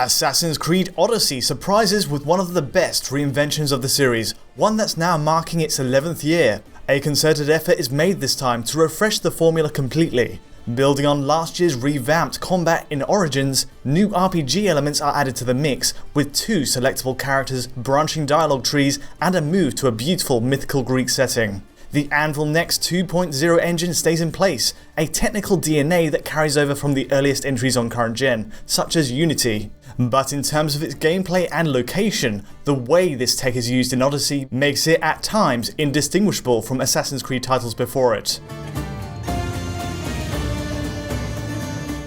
Assassin's Creed Odyssey surprises with one of the best reinventions of the series, one that's now marking its 11th year. A concerted effort is made this time to refresh the formula completely. Building on last year's revamped combat in Origins, new RPG elements are added to the mix, with 2 selectable characters, branching dialogue trees, and a move to a beautiful mythical Greek setting. The Anvil Next 2.0 engine stays in place, a technical DNA that carries over from the earliest entries on current gen, such as Unity. But in terms of its gameplay and location, the way this tech is used in Odyssey makes it at times indistinguishable from Assassin's Creed titles before it.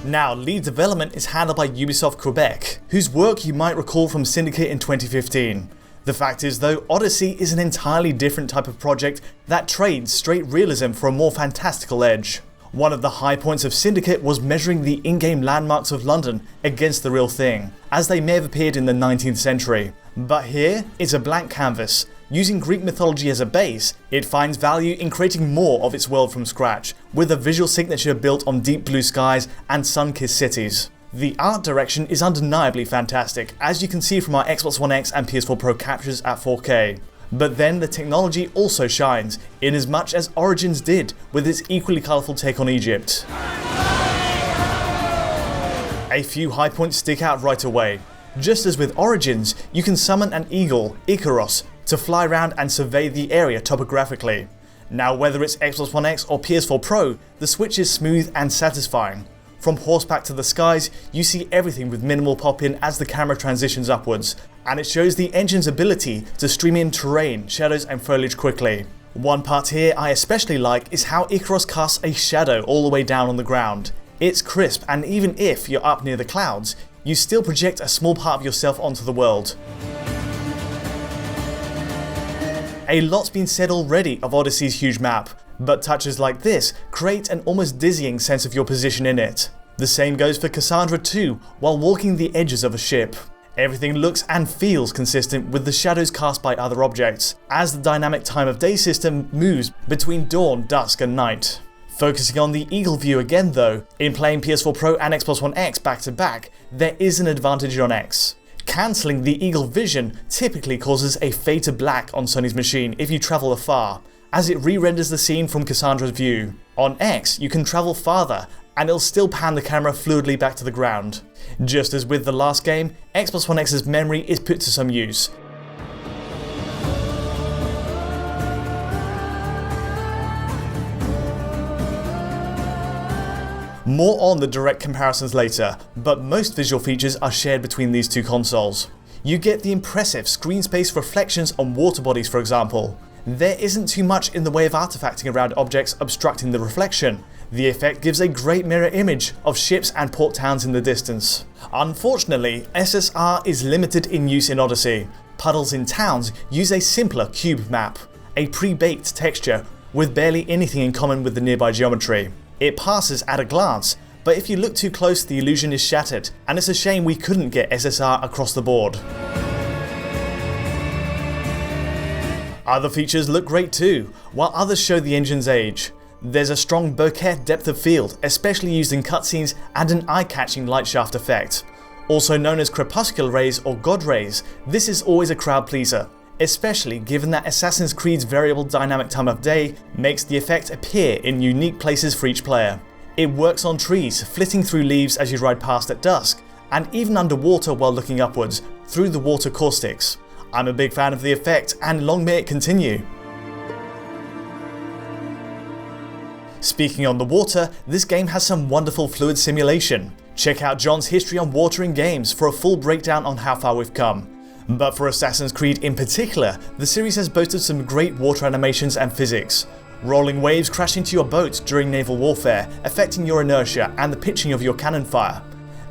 Now, lead development is handled by Ubisoft Quebec, whose work you might recall from Syndicate in 2015. The fact is though, Odyssey is an entirely different type of project that trades straight realism for a more fantastical edge. One of the high points of Syndicate was measuring the in-game landmarks of London against the real thing, as they may have appeared in the 19th century. But here, it's a blank canvas. Using Greek mythology as a base, it finds value in creating more of its world from scratch, with a visual signature built on deep blue skies and sun-kissed cities. The art direction is undeniably fantastic, as you can see from our Xbox One X and PS4 Pro captures at 4K. But then the technology also shines, in as much as Origins did, with its equally colourful take on Egypt. A few high points stick out right away. Just as with Origins, you can summon an eagle, Icarus, to fly around and survey the area topographically. Now, whether it's Xbox One X or PS4 Pro, the switch is smooth and satisfying. From horseback to the skies, you see everything with minimal pop-in as the camera transitions upwards, and it shows the engine's ability to stream in terrain, shadows and foliage quickly. One part here I especially like is how Icarus casts a shadow all the way down on the ground. It's crisp, and even if you're up near the clouds, you still project a small part of yourself onto the world. A lot's been said already of Odyssey's huge map, but touches like this create an almost dizzying sense of your position in it. The same goes for Cassandra too, while walking the edges of a ship. Everything looks and feels consistent with the shadows cast by other objects, as the dynamic time of day system moves between dawn, dusk and night. Focusing on the eagle view again though, in playing PS4 Pro and Xbox One X back to back, there is an advantage on X. Cancelling the eagle vision typically causes a fade to black on Sony's machine if you travel afar, as it re-renders the scene from Cassandra's view. On X, you can travel farther, and it'll still pan the camera fluidly back to the ground. Just as with the last game, Xbox One X's memory is put to some use. More on the direct comparisons later, but most visual features are shared between these two consoles. You get the impressive screen space reflections on water bodies, for example. There isn't too much in the way of artifacting around objects obstructing the reflection. The effect gives a great mirror image of ships and port towns in the distance. Unfortunately, SSR is limited in use in Odyssey. Puddles in towns use a simpler cube map, a pre-baked texture with barely anything in common with the nearby geometry. It passes at a glance, but if you look too close the illusion is shattered, and it's a shame we couldn't get SSR across the board. Other features look great too, while others show the engine's age. There's a strong bokeh depth of field, especially used in cutscenes, and an eye-catching light shaft effect. Also known as crepuscular rays or god rays, this is always a crowd pleaser, especially given that Assassin's Creed's variable dynamic time of day makes the effect appear in unique places for each player. It works on trees, flitting through leaves as you ride past at dusk, and even underwater while looking upwards, through the water caustics. I'm a big fan of the effect, and long may it continue. Speaking on the water, this game has some wonderful fluid simulation. Check out John's history on water in games for a full breakdown on how far we've come. But for Assassin's Creed in particular, the series has boasted some great water animations and physics. Rolling waves crash into your boat during naval warfare, affecting your inertia and the pitching of your cannon fire.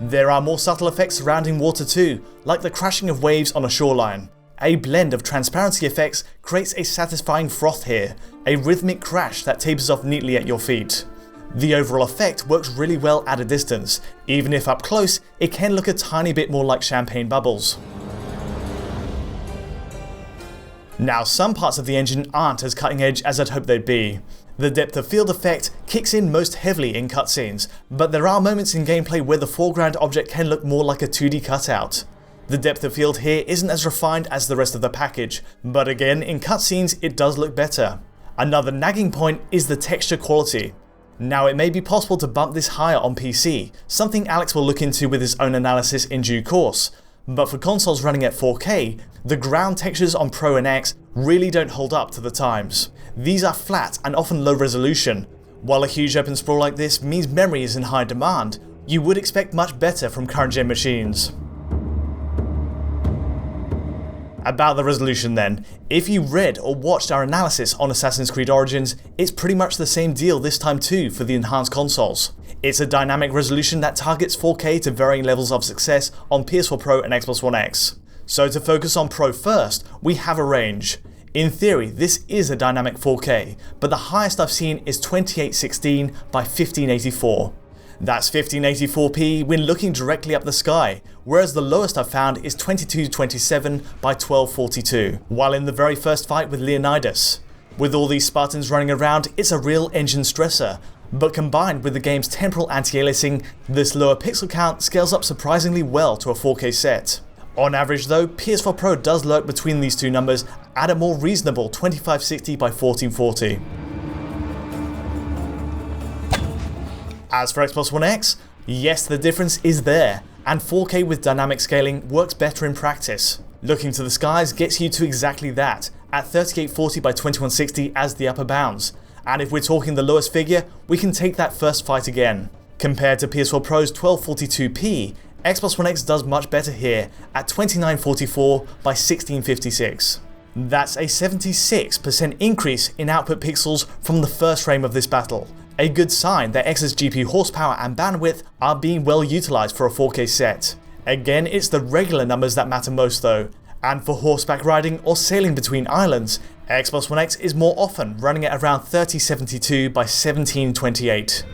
There are more subtle effects surrounding water too, like the crashing of waves on a shoreline. A blend of transparency effects creates a satisfying froth here, a rhythmic crash that tapers off neatly at your feet. The overall effect works really well at a distance, even if up close it can look a tiny bit more like champagne bubbles. Now, some parts of the engine aren't as cutting edge as I'd hoped they'd be. The depth of field effect kicks in most heavily in cutscenes, but there are moments in gameplay where the foreground object can look more like a 2D cutout. The depth of field here isn't as refined as the rest of the package, but again, in cutscenes it does look better. Another nagging point is the texture quality. Now, it may be possible to bump this higher on PC, something Alex will look into with his own analysis in due course, but for consoles running at 4K, the ground textures on Pro and X really don't hold up to the times. These are flat and often low resolution. While a huge open sprawl like this means memory is in high demand, you would expect much better from current gen machines. About the resolution then, if you read or watched our analysis on Assassin's Creed Origins, it's pretty much the same deal this time too for the enhanced consoles. It's a dynamic resolution that targets 4K to varying levels of success on PS4 Pro and Xbox One X. So to focus on Pro first, we have a range. In theory, this is a dynamic 4K, but the highest I've seen is 2816 by 1584. That's 1584p when looking directly up the sky, whereas the lowest I've found is 2227 by 1242, while in the very first fight with Leonidas. With all these Spartans running around, it's a real engine stressor, but combined with the game's temporal anti-aliasing, this lower pixel count scales up surprisingly well to a 4K set. On average though, PS4 Pro does lurk between these two numbers at a more reasonable 2560 by 1440. As for Xbox One X, yes, the difference is there, and 4K with dynamic scaling works better in practice. Looking to the skies gets you to exactly that, at 3840 by 2160 as the upper bounds, and if we're talking the lowest figure, we can take that first fight again. Compared to PS4 Pro's 1242p, Xbox One X does much better here, at 2944 by 1656. That's a 76% increase in output pixels from the first frame of this battle. A good sign that X's GPU horsepower and bandwidth are being well utilised for a 4K set. Again, it's the regular numbers that matter most though, and for horseback riding or sailing between islands, Xbox One X is more often running at around 3072 by 1728.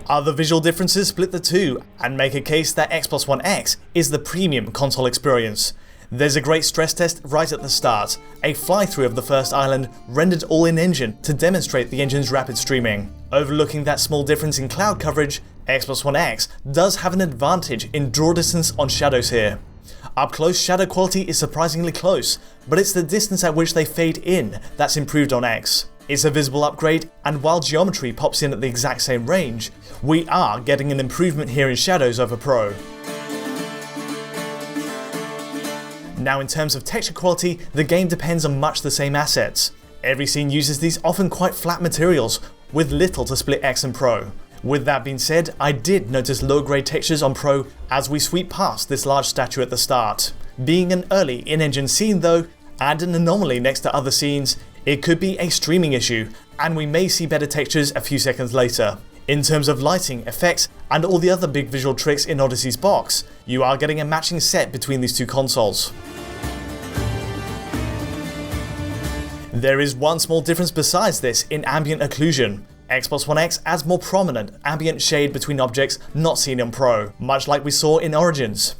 Other visual differences split the two and make a case that Xbox One X is the premium console experience. There's a great stress test right at the start, a fly-through of the first island rendered all in engine to demonstrate the engine's rapid streaming. Overlooking that small difference in cloud coverage, Xbox One X does have an advantage in draw distance on shadows here. Up close shadow quality is surprisingly close, but it's the distance at which they fade in that's improved on X. It's a visible upgrade, and while geometry pops in at the exact same range, we are getting an improvement here in shadows over Pro. Now, in terms of texture quality, the game depends on much the same assets. Every scene uses these often quite flat materials, with little to split X and Pro. With that being said, I did notice low-grade textures on Pro as we sweep past this large statue at the start. Being an early in-engine scene though, and an anomaly next to other scenes, it could be a streaming issue, and we may see better textures a few seconds later. In terms of lighting, effects, and all the other big visual tricks in Odyssey's box, you are getting a matching set between these two consoles. There is one small difference besides this in ambient occlusion. Xbox One X adds more prominent ambient shade between objects not seen on Pro, much like we saw in Origins.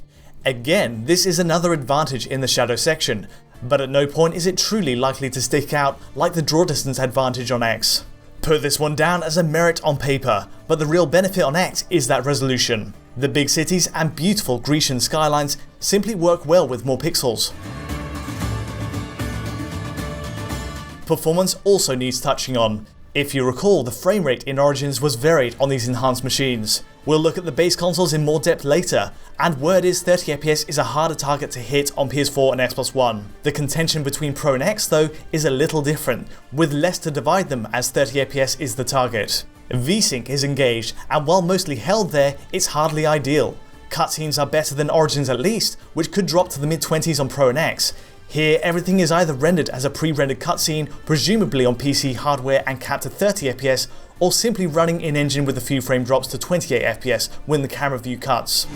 Again, this is another advantage in the shadow section, but at no point is it truly likely to stick out like the draw distance advantage on X. Put this one down as a merit on paper, but the real benefit on X is that resolution. The big cities and beautiful Grecian skylines simply work well with more pixels. Performance also needs touching on. If you recall, the frame rate in Origins was varied on these enhanced machines. We'll look at the base consoles in more depth later, and word is 30fps is a harder target to hit on PS4 and Xbox One. The contention between Pro and X though is a little different, with less to divide them as 30fps is the target. VSync is engaged, and while mostly held there, it's hardly ideal. Cutscenes are better than Origins at least, which could drop to the mid-20s on Pro and X. Here, everything is either rendered as a pre-rendered cutscene, presumably on PC hardware and capped at 30fps, or simply running in-engine with a few frame drops to 28fps when the camera view cuts.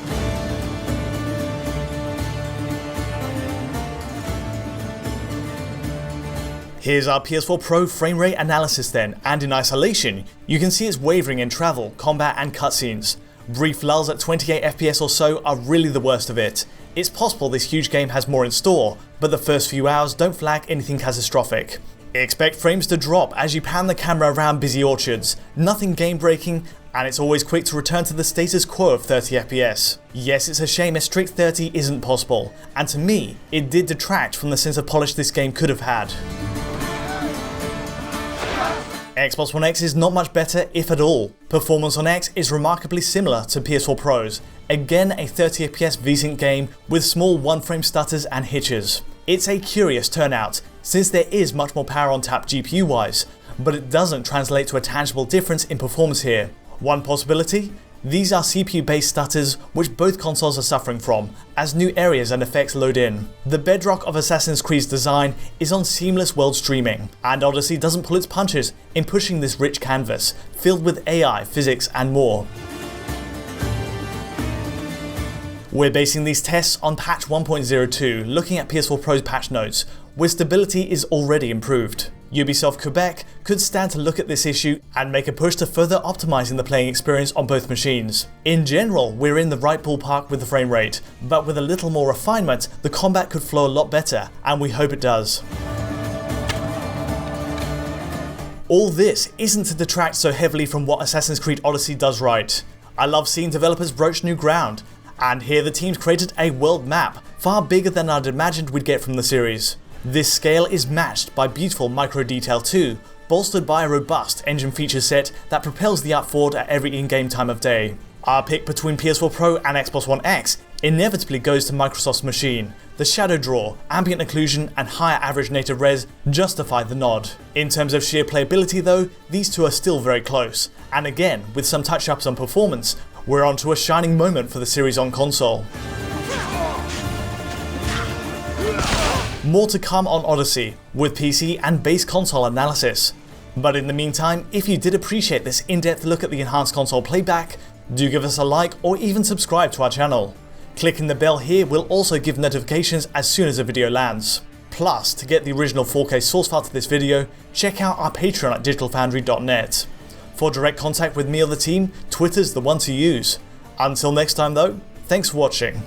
Here's our PS4 Pro frame rate analysis then, and in isolation, you can see it's wavering in travel, combat and cutscenes. Brief lulls at 28fps or so are really the worst of it. It's possible this huge game has more in store, but the first few hours don't flag anything catastrophic. Expect frames to drop as you pan the camera around busy orchards, nothing game breaking, and it's always quick to return to the status quo of 30 FPS. Yes, it's a shame a strict 30 isn't possible, and to me, it did detract from the sense of polish this game could have had. Xbox One X is not much better, if at all. Performance on X is remarkably similar to PS4 Pro's. Again, a 30 FPS VSync game with small one-frame stutters and hitches. It's a curious turnout, since there is much more power on tap GPU-wise, but it doesn't translate to a tangible difference in performance here. One possibility? These are CPU-based stutters which both consoles are suffering from, as new areas and effects load in. The bedrock of Assassin's Creed's design is on seamless world streaming, and Odyssey doesn't pull its punches in pushing this rich canvas, filled with AI, physics and more. We're basing these tests on patch 1.02, looking at PS4 Pro's patch notes, where stability is already improved. Ubisoft Quebec could stand to look at this issue and make a push to further optimizing the playing experience on both machines. In general, we're in the right ballpark with the frame rate, but with a little more refinement, the combat could flow a lot better, and we hope it does. All this isn't to detract so heavily from what Assassin's Creed Odyssey does right. I love seeing developers broach new ground, and here the teams created a world map far bigger than I'd imagined we'd get from the series. This scale is matched by beautiful micro detail too, bolstered by a robust engine feature set that propels the app forward at every in-game time of day. Our pick between PS4 Pro and Xbox One X inevitably goes to Microsoft's machine. The shadow draw, ambient occlusion and higher average native res justify the nod. In terms of sheer playability though, these two are still very close, and again, with some touch-ups on performance, we're on to a shining moment for the series on console. More to come on Odyssey, with PC and base console analysis. But in the meantime, if you did appreciate this in-depth look at the enhanced console playback, do give us a like or even subscribe to our channel. Clicking the bell here will also give notifications as soon as a video lands. Plus, to get the original 4K source file to this video, check out our Patreon at digitalfoundry.net. For direct contact with me or the team, Twitter's the one to use. Until next time though, thanks for watching.